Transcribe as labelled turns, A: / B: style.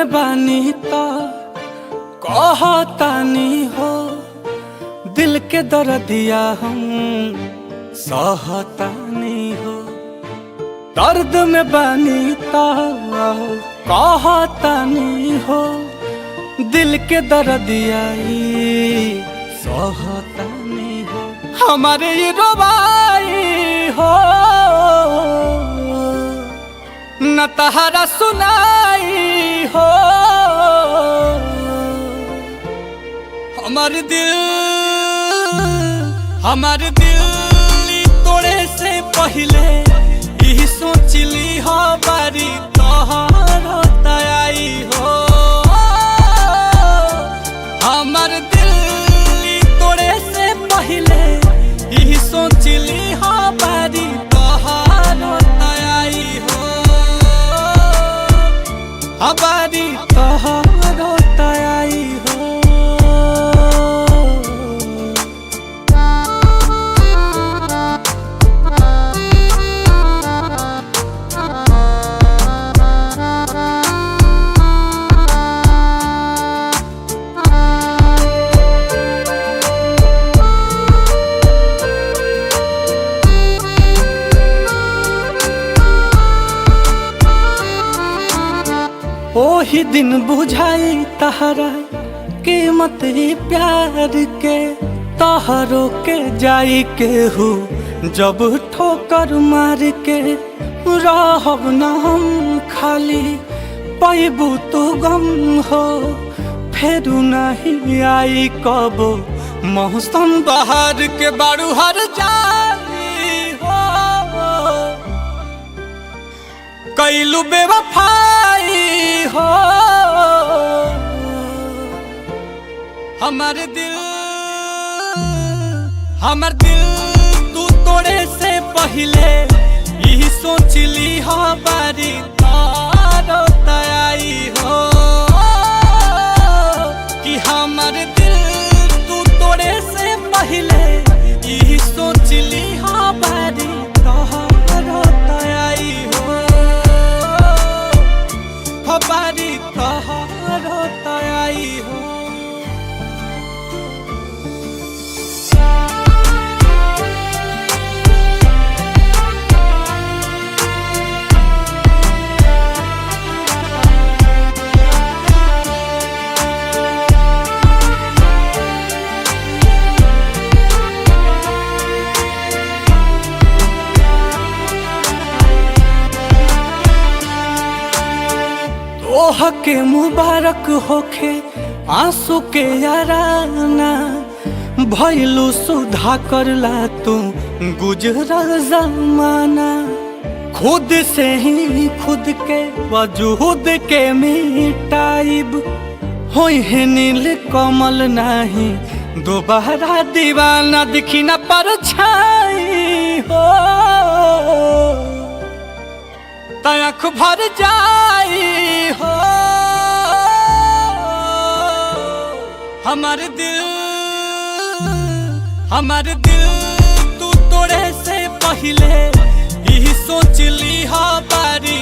A: में बानी तो कहतानी हो, दिल के दर्दिया हम सहतानी हो। दर्द में बानी तो कहतानी हो, दिल के दर्दिया सहतानी हो। हमारे ये रोबाई हो न तहरा सुनाई हो। हमार दिल तोड़े से पहले यही सोचली हो बारी तोहर तयाई हो। हमार दिल तोड़े से पहले यही सोचली हो बारी तोहर तयाई हो। बारी तोहर तयाई हो। ओही दिन बुझाई तहरा कीमत प्यार के, तहरो के जाई के हो जब ठोकर मार के। रहब न हम खाली पैबू तो गम हो, फेरू नहीं आई कबो मौसम बहार के। बारू हर जाई हो कैलू बेवफाई हो। हमार दिल तू तोड़े से पहले यही सोचली हो बारी तारो तयाई हो। कि हमार दिल तू तोड़े से पहले यही सोचली हो बारी तारो तयाई हो। बारी तोहरो तयाई हो। ओह के मुबारक होखे आंसू के याराना, भइलू सुधा करला तू गुजरल जमाना। खुद से ही खुद के वजूद के मिटाइब, होई है नील कमल नहीं दोबारा दीवाना। दिखी न परछाई हो तख भर जाई हो। हमार दिल तू तोड़े से पहले यही सोचली हो बारी